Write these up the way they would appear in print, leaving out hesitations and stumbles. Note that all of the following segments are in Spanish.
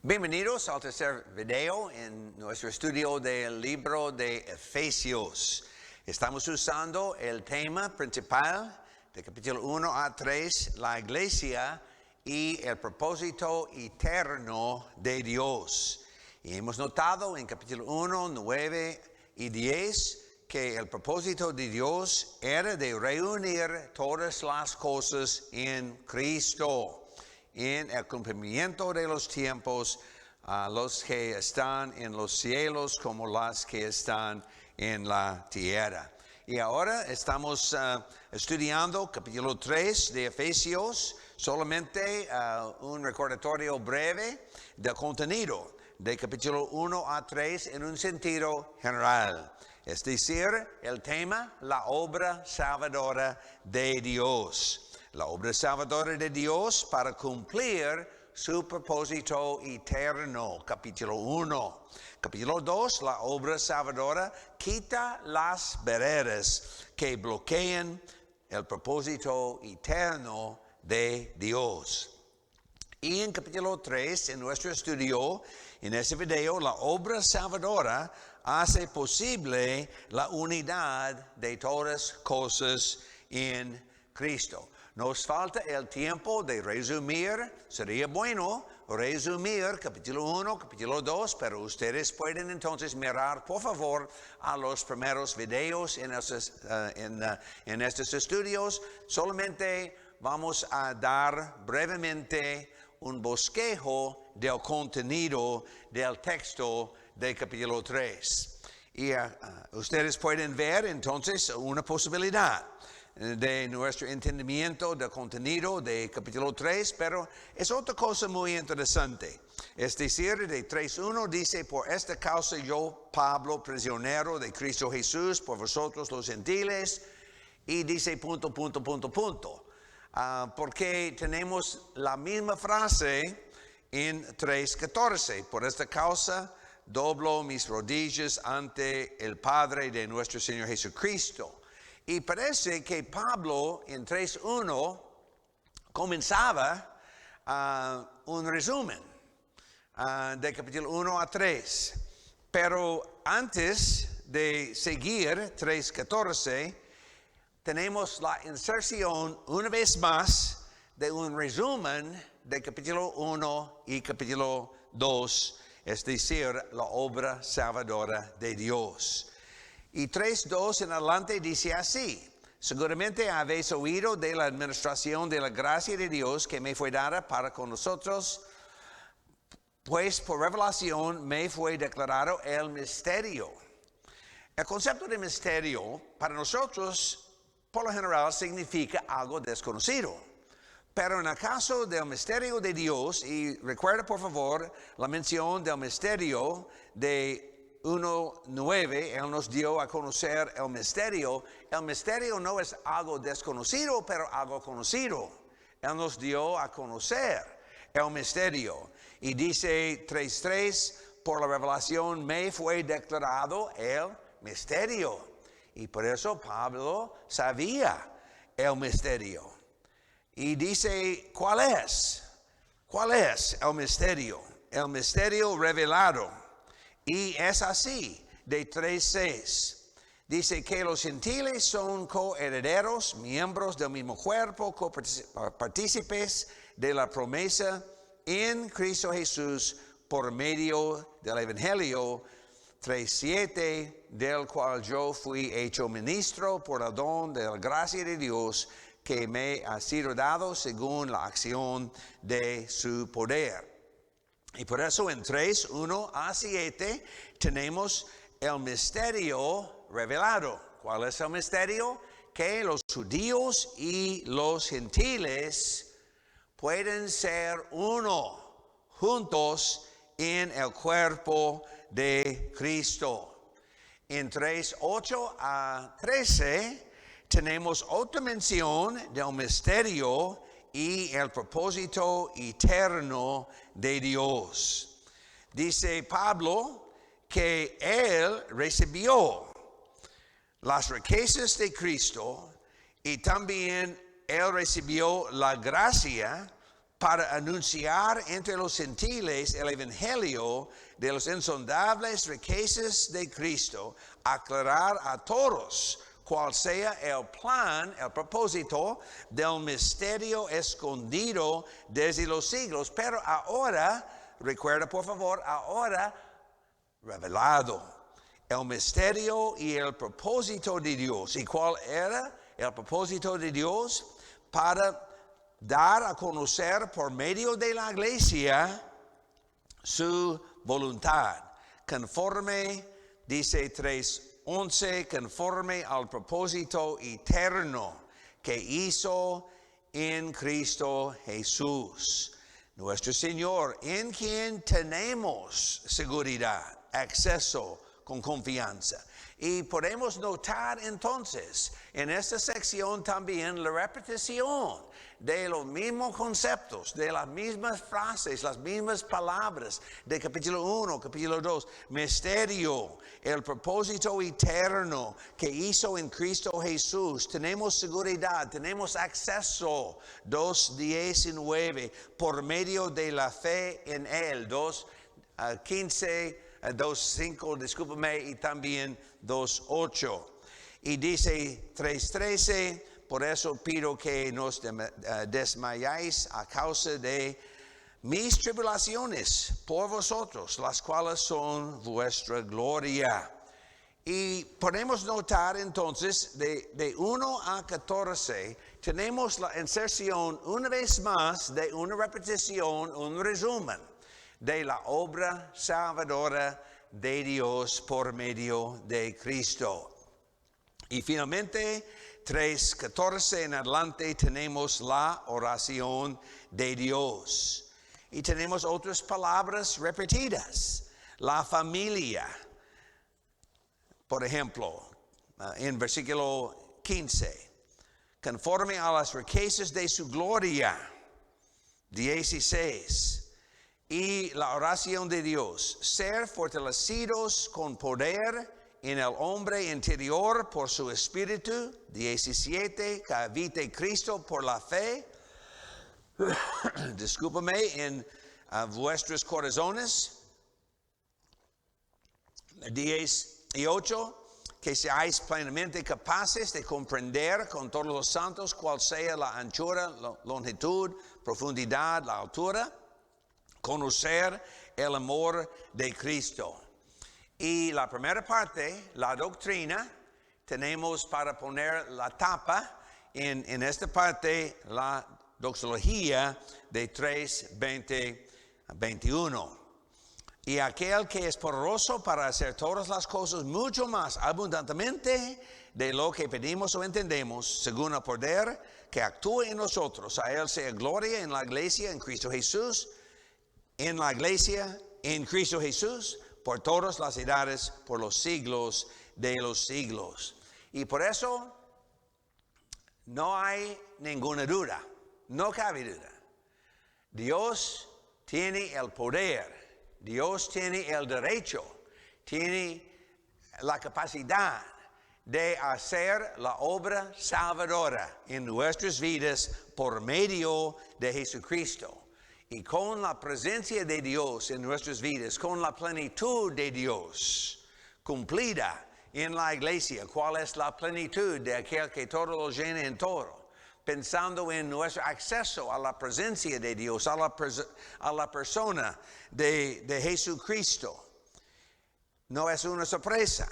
Bienvenidos al tercer video en nuestro estudio del libro de Efesios. Estamos usando el tema principal de capítulo 1 a 3, la iglesia y el propósito eterno de Dios. Y hemos notado en capítulo 1, 9 y 10 que el propósito de Dios era de reunir todas las cosas en Cristo, en el cumplimiento de los tiempos, los que están en los cielos como las que están en la tierra. Y ahora estamos estudiando capítulo 3 de Efesios, solamente un recordatorio breve del contenido de capítulo 1 a 3 en un sentido general. Es decir, el tema, la obra salvadora de Dios. La obra salvadora de Dios para cumplir su propósito eterno, capítulo 1. Capítulo 2, la obra salvadora quita las barreras que bloquean el propósito eterno de Dios. Y en capítulo 3, en nuestro estudio, en este video, la obra salvadora hace posible la unidad de todas cosas en Cristo. Nos falta el tiempo de resumir, sería bueno resumir capítulo 1, capítulo 2, pero ustedes pueden entonces mirar, por favor, a los primeros videos en estos estudios. Solamente vamos a dar brevemente un bosquejo del contenido del texto de capítulo 3. Y ustedes pueden ver entonces una posibilidad de nuestro entendimiento del contenido de capítulo 3, pero es otra cosa muy interesante. Es decir, de 3.1 dice, por esta causa yo, Pablo, prisionero de Cristo Jesús, por vosotros los gentiles, y dice punto. Porque tenemos la misma frase en 3.14, por esta causa doblo mis rodillas ante el Padre de nuestro Señor Jesucristo. Y parece que Pablo en 3.1 comenzaba un resumen de capítulo 1 a 3. Pero antes de seguir 3.14, tenemos la inserción una vez más de un resumen de capítulo 1 y capítulo 2, es decir, la obra salvadora de Dios. Y 3.2 en adelante dice así: seguramente habéis oído de la administración de la gracia de Dios que me fue dada para con nosotros, pues por revelación me fue declarado el misterio. El concepto de misterio para nosotros, por lo general, significa algo desconocido. Pero en el caso del misterio de Dios, y recuerda por favor la mención del misterio de 1.9, Él nos dio a conocer el misterio. El misterio no es algo desconocido, pero algo conocido. Él nos dio a conocer el misterio. Y dice 3.3, por la revelación me fue declarado el misterio. Y por eso Pablo sabía el misterio. Y dice, ¿cuál es? ¿Cuál es el misterio? El misterio revelado. Y es así, de 3.6. Dice que los gentiles son coherederos, miembros del mismo cuerpo, copartícipes de la promesa en Cristo Jesús por medio del Evangelio. 3.7, del cual yo fui hecho ministro por el don de la gracia de Dios que me ha sido dado según la acción de su poder. Y por eso en 3.1 a 7 tenemos el misterio revelado. ¿Cuál es el misterio? Que los judíos y los gentiles pueden ser uno, juntos en el cuerpo de Cristo. En 3.8 a 13 tenemos otra mención del misterio y el propósito eterno de Dios. Dice Pablo que Él recibió las riquezas de Cristo y también Él recibió la gracia para anunciar entre los gentiles el evangelio de los insondables riquezas de Cristo, aclarar a todos cuál sea el plan, el propósito del misterio escondido desde los siglos, pero ahora, recuerda por favor, ahora revelado. El misterio y el propósito de Dios. ¿Y cuál era el propósito de Dios? Para dar a conocer por medio de la iglesia su voluntad, conforme, dice 3:11, conforme al propósito eterno que hizo en Cristo Jesús, nuestro Señor, en quien tenemos seguridad, acceso con confianza. Y podemos notar entonces en esta sección también la repetición de los mismos conceptos, de las mismas frases, las mismas palabras de capítulo 1, capítulo 2, misterio, el propósito eterno que hizo en Cristo Jesús. Tenemos seguridad, tenemos acceso, 2:19, por medio de la fe en Él, 2:15, 2:5, discúlpame, y también 2:8. Y dice 3:13, por eso pido que nos desmayáis a causa de mis tribulaciones por vosotros, las cuales son vuestra gloria. Y podemos notar entonces de 1 a 14, tenemos la inserción una vez más de una repetición, un resumen de la obra salvadora de Dios por medio de Cristo. Y finalmente, 3:14 en adelante, tenemos la oración de Dios. Y tenemos otras palabras repetidas. La familia, por ejemplo, en versículo 15, conforme a las riquezas de su gloria, 16. Y la oración de Dios, ser fortalecidos con poder en el hombre interior por su espíritu, 17, que habite Cristo por la fe, discúlpame, en vuestros corazones, 18, que seáis plenamente capaces de comprender con todos los santos cuál sea la anchura, la longitud, profundidad, la altura, conocer el amor de Cristo. Y la primera parte, la doctrina, tenemos para poner la tapa en esta parte, la Doxología de 3:20 a 21. Y aquel que es poderoso para hacer todas las cosas mucho más abundantemente de lo que pedimos o entendemos, según el poder que actúa en nosotros. A Él sea gloria en la iglesia, en Cristo Jesús, en la iglesia, en Cristo Jesús, por todas las edades, por los siglos de los siglos. Y por eso no hay ninguna duda, no cabe duda. Dios tiene el poder, Dios tiene el derecho, tiene la capacidad de hacer la obra salvadora en nuestras vidas por medio de Jesucristo. Y con la presencia de Dios en nuestras vidas, con la plenitud de Dios cumplida en la iglesia. ¿Cuál es la plenitud de aquel que todo lo llena en todo? Pensando en nuestro acceso a la presencia de Dios, a la persona de Jesucristo. No es una sorpresa.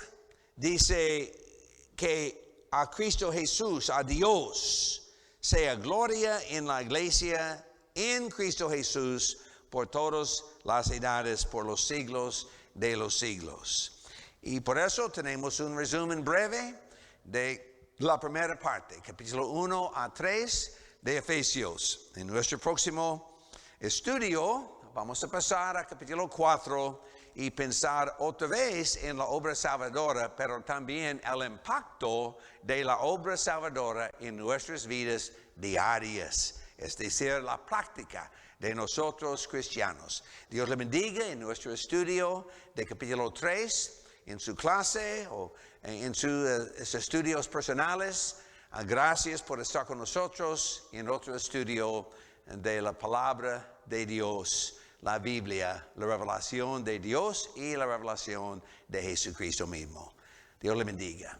Dice que a Cristo Jesús, a Dios, sea gloria en la iglesia, en Cristo Jesús, por todas las edades, por los siglos de los siglos. Y por eso tenemos un resumen breve de la primera parte, capítulo 1 a 3 de Efesios. En nuestro próximo estudio vamos a pasar a capítulo 4 y pensar otra vez en la obra salvadora, pero también el impacto de la obra salvadora en nuestras vidas diarias. Es decir, la práctica de nosotros cristianos. Dios le bendiga en nuestro estudio de capítulo 3, en su clase o en sus estudios personales. Gracias por estar con nosotros en otro estudio de la palabra de Dios, la Biblia, la revelación de Dios y la revelación de Jesucristo mismo. Dios le bendiga.